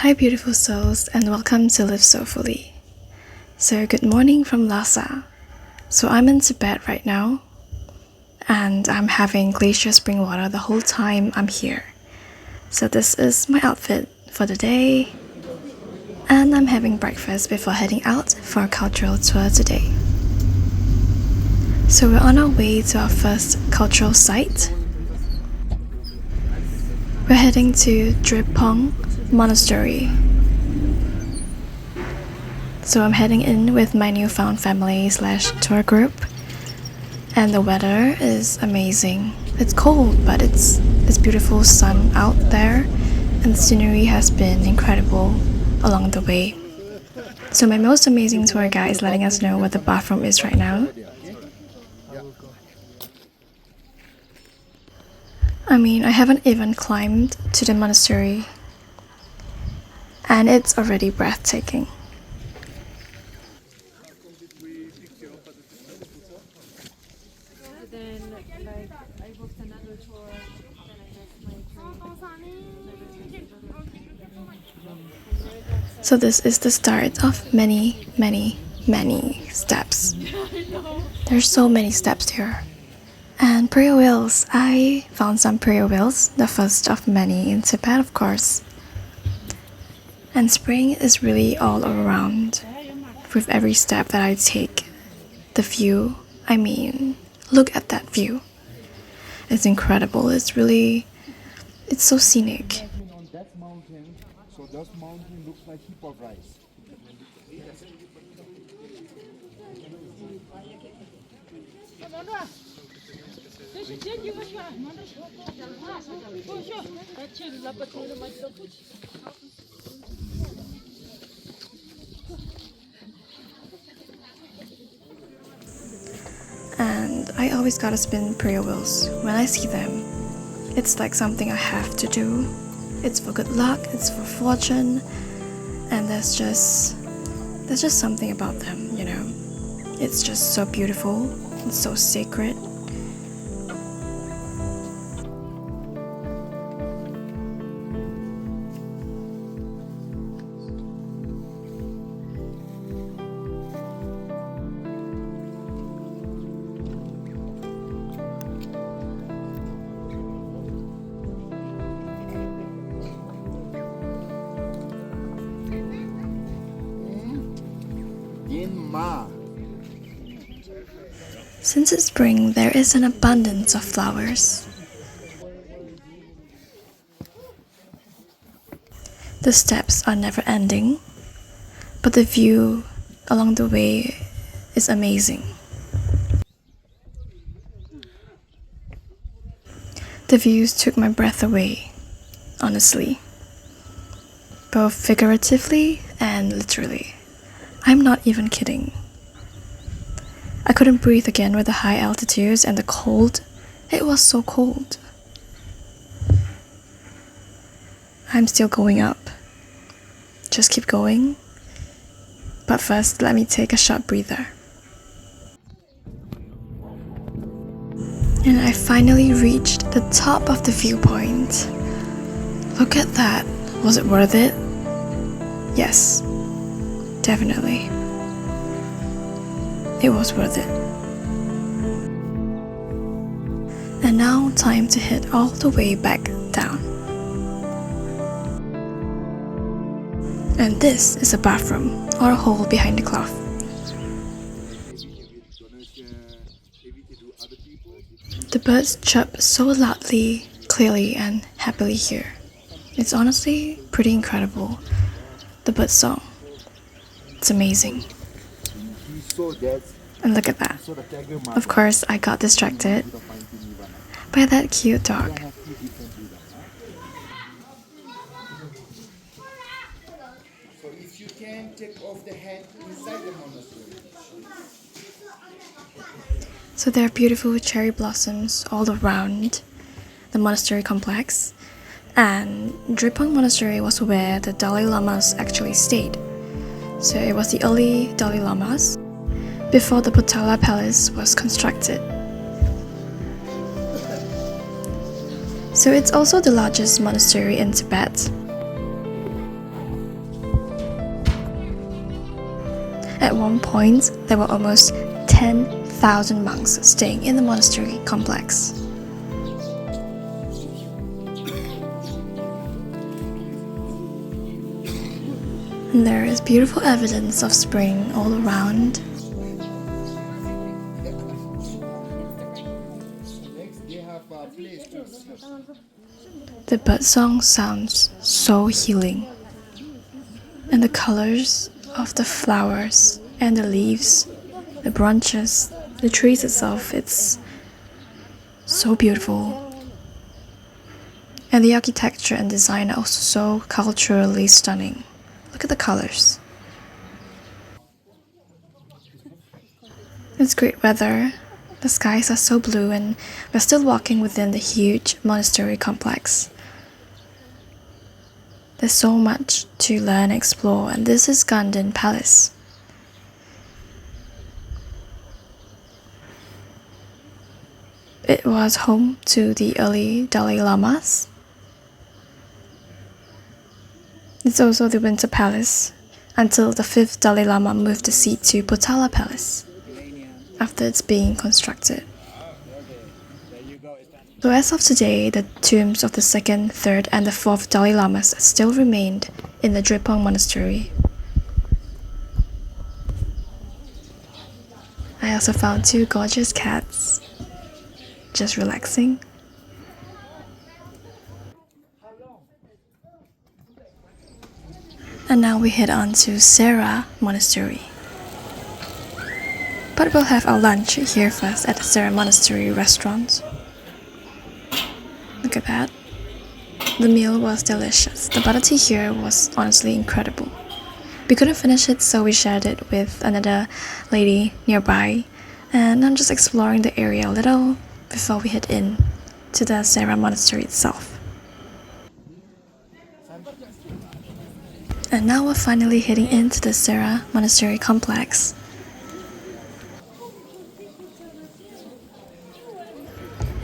Hi beautiful souls, and welcome to Live Soulfully. So good morning from Lhasa. So I'm in Tibet right now, and I'm having glacier spring water the whole time I'm here. So this is my outfit for the day, and I'm having breakfast before heading out for a cultural tour today. So we're on our way to our first cultural site. We're heading to Drepung Monastery. So I'm heading in with my newfound family/tour group, and the weather is amazing. It's cold, but it's beautiful sun out there, and the scenery has been incredible along the way. So my most amazing tour guide is letting us know where the bathroom is right now. I haven't even climbed to the monastery, and it's already breathtaking. I booked another tour. So this is the start of many, many, many steps. There's so many steps here. And prayer wheels. I found some prayer wheels, the first of many in Tibet, of course. And spring is really all around. With every step that I take, the view, look at that view. It's incredible. It's so scenic. On that mountain, so that mountain looks like heap of rice. And I always gotta spin prayer wheels when I see them. It's like something I have to do. It's for good luck, it's for fortune, and there's just something about them, you know. It's just so beautiful, it's so sacred. Since it's spring, there is an abundance of flowers. The steps are never ending, but the view along the way is amazing. The views took my breath away, honestly, both figuratively and literally. I'm not even kidding. I couldn't breathe again with the high altitudes and the cold. It was so cold. I'm still going up. Just keep going. But first, let me take a short breather. And I finally reached the top of the viewpoint. Look at that. Was it worth it? Yes, definitely. It was worth it. And now time to head all the way back down. And this is a bathroom, or a hole behind the cloth. The birds chirp so loudly, clearly, and happily here. It's honestly pretty incredible. The bird song. It's amazing. And look at that. Of course, I got distracted by that cute dog. So if you can take off the hand inside the monastery. So there are beautiful cherry blossoms all around the monastery complex. And Drepung Monastery was where the Dalai Lamas actually stayed. So it was the early Dalai Lamas before the Potala Palace was constructed. So it's also the largest monastery in Tibet. At one point, there were almost 10,000 monks staying in the monastery complex. And there is beautiful evidence of spring all around. Next, they have a place to sleep. The birdsong sounds so healing. And the colors of the flowers and the leaves, the branches, the trees itself, it's so beautiful. And the architecture and design are also so culturally stunning. Look at the colors. It's great weather. The skies are so blue and we're still walking within the huge monastery complex. There's so much to learn and explore, and this is Potala Palace. It was home to the early Dalai Lamas. It's also the Winter Palace, until the 5th Dalai Lama moved the seat to Potala Palace after it's being constructed. So as of today, the tombs of the 2nd, 3rd and the 4th Dalai Lamas still remained in the Drepung Monastery. I also found 2 gorgeous cats, just relaxing. And now we head on to Sera Monastery. But we'll have our lunch here first at the Sera Monastery restaurant. Look at that. The meal was delicious. The butter tea here was honestly incredible. We couldn't finish it, so we shared it with another lady nearby. And I'm just exploring the area a little before we head in to the Sera Monastery itself. And now we're finally heading into the Sera Monastery complex.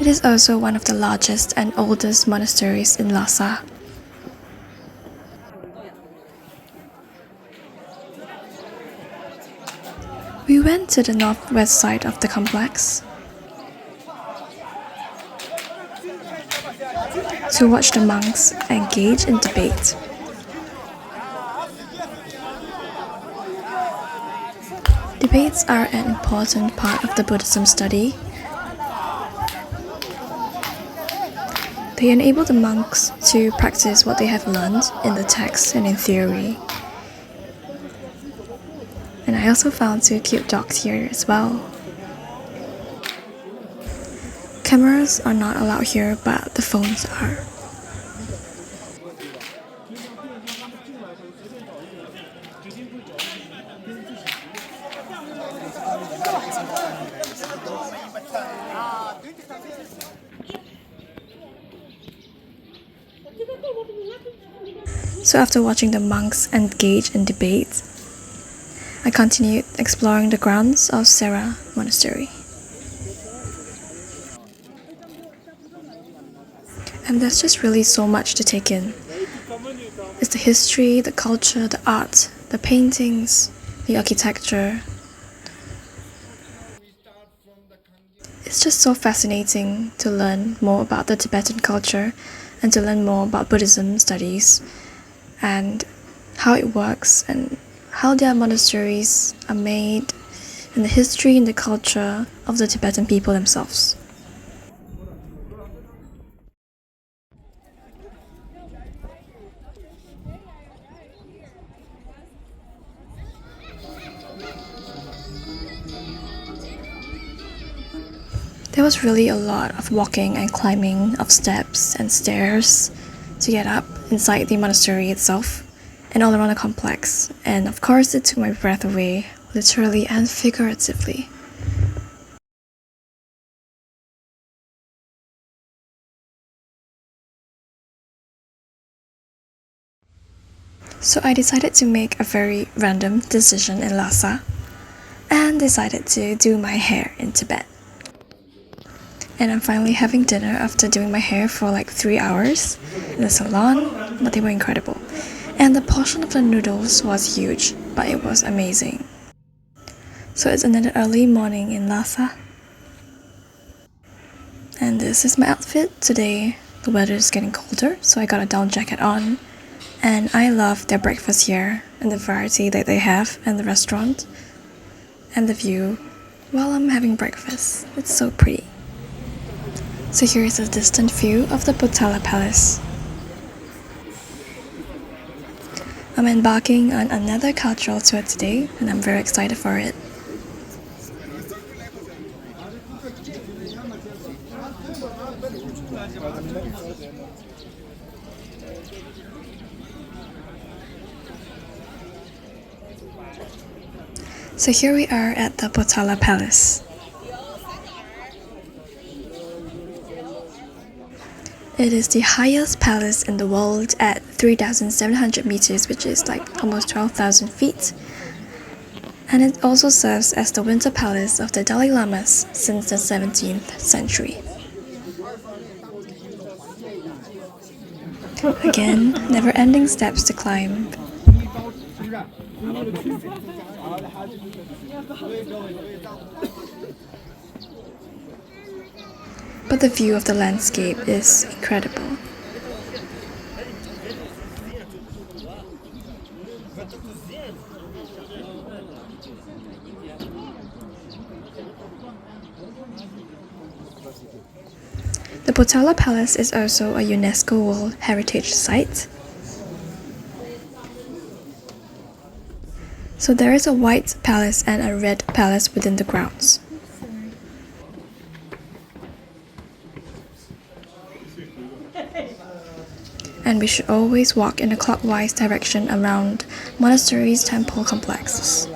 It is also one of the largest and oldest monasteries in Lhasa. We went to the northwest side of the complex to watch the monks engage in debate. Debates are an important part of the Buddhism study. They enable the monks to practice what they have learned in the text and in theory. And I also found 2 cute dogs here as well. Cameras are not allowed here, but the phones are. So after watching the monks engage in debate, I continued exploring the grounds of Sera Monastery. And there's just really so much to take in. It's the history, the culture, the art, the paintings, the architecture. It's just so fascinating to learn more about the Tibetan culture and to learn more about Buddhism studies and how it works and how their monasteries are made and the history and the culture of the Tibetan people themselves. There was really a lot of walking and climbing of steps and stairs to get up inside the monastery itself and all around the complex, and of course it took my breath away, literally and figuratively. So I decided to make a very random decision in Lhasa and decided to do my hair in Tibet. And I'm finally having dinner after doing my hair for like 3 hours in the salon, but they were incredible. And the portion of the noodles was huge, but it was amazing. So it's another early morning in Lhasa. And this is my outfit today. The weather is getting colder, so I got a down jacket on. And I love their breakfast here and the variety that they have in the restaurant. And the view while I'm having breakfast. It's so pretty. So here's a distant view of the Potala Palace. I'm embarking on another cultural tour today, and I'm very excited for it. So here we are at the Potala Palace. It is the highest palace in the world at 3,700 meters, which is like almost 12,000 feet. And it also serves as the winter palace of the Dalai Lamas since the 17th century. Again, never-ending steps to climb. But the view of the landscape is incredible. The Potala Palace is also a UNESCO World Heritage Site. So there is a white palace and a red palace within the grounds. And we should always walk in a clockwise direction around Monasteries temple complexes.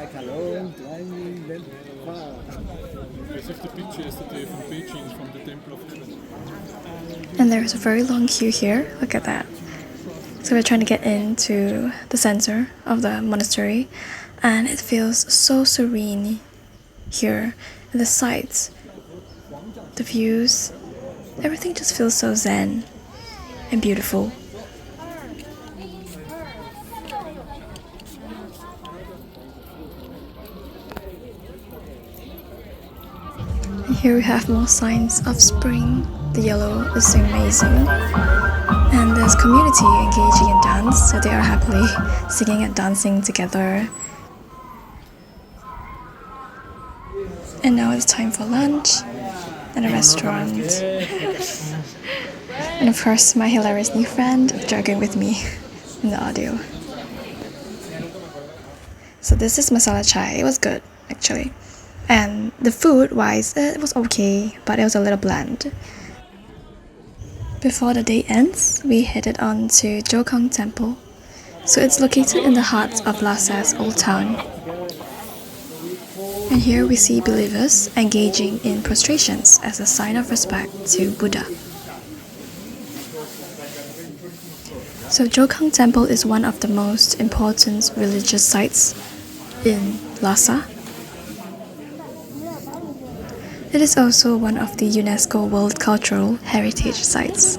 And there is a very long queue here, look at that. So we're trying to get into the center of the monastery, and it feels so serene here. The sights, the views, everything just feels so zen and beautiful. And here we have more signs of spring. The yellow is amazing. And there's community engaging in dance, so they are happily singing and dancing together. And now it's time for lunch at a restaurant. And of course, my hilarious new friend jogging with me in the audio. So this is masala chai. It was good, actually. And the food-wise, it was okay, but it was a little bland. Before the day ends, we headed on to Jong Temple. So it's located in the heart of Lhasa's old town. And here we see believers engaging in prostrations as a sign of respect to Buddha. So Jong Temple is one of the most important religious sites in Lhasa. It is also one of the UNESCO World Cultural Heritage Sites.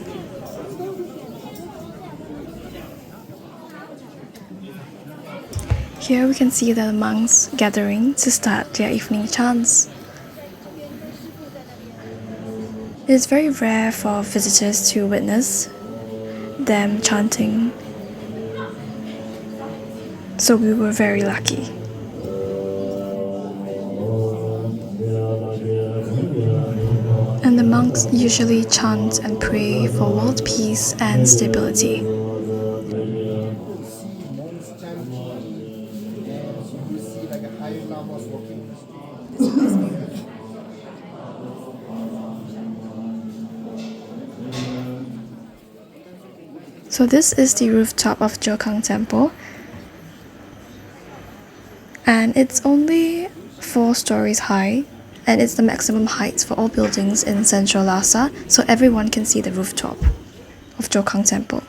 Here we can see the monks gathering to start their evening chants. It is very rare for visitors to witness them chanting, so we were very lucky. And the monks usually chant and pray for world peace and stability. So this is the rooftop of Jong Temple, and it's only 4 stories high, and it's the maximum height for all buildings in central Lhasa, so everyone can see the rooftop of Jong Temple.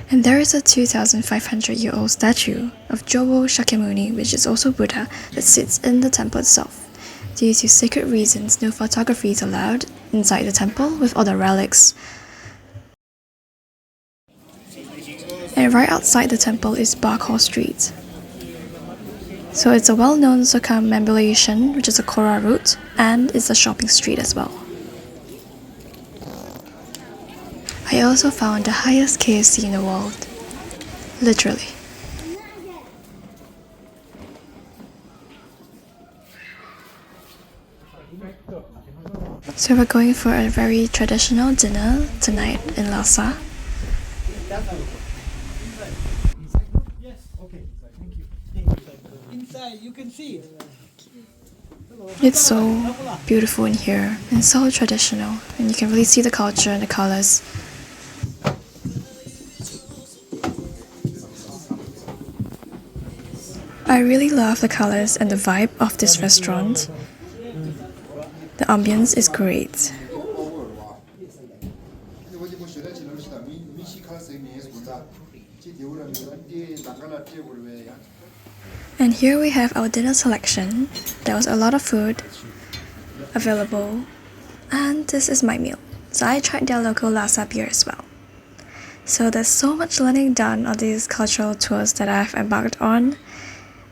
And there is a 2,500-year-old statue of Jowo Shakyamuni, which is also Buddha, that sits in the temple itself. Due to sacred reasons, no photography is allowed inside the temple with other relics. And right outside the temple is Barkhor Street. So it's a well-known circumambulation, which is a Kora route, and it's a shopping street as well. I also found the highest KFC in the world. Literally. So we're going for a very traditional dinner tonight in Lhasa. Inside, you can see it. It's so beautiful in here and so traditional, and you can really see the culture and the colors. I really love the colors and the vibe of this restaurant. The ambience is great. And here we have our dinner selection. There was a lot of food available, and this is my meal. So I tried their local Lhasa beer as well. So there's so much learning done on these cultural tours that I've embarked on,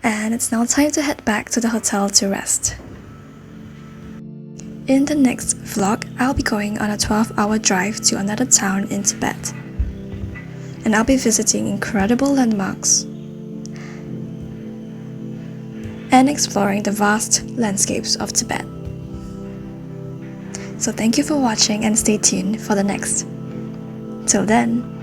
and it's now time to head back to the hotel to rest. In the next vlog, I'll be going on a 12-hour drive to another town in Tibet, and I'll be visiting incredible landmarks and exploring the vast landscapes of Tibet. So thank you for watching and stay tuned for the next. Till then.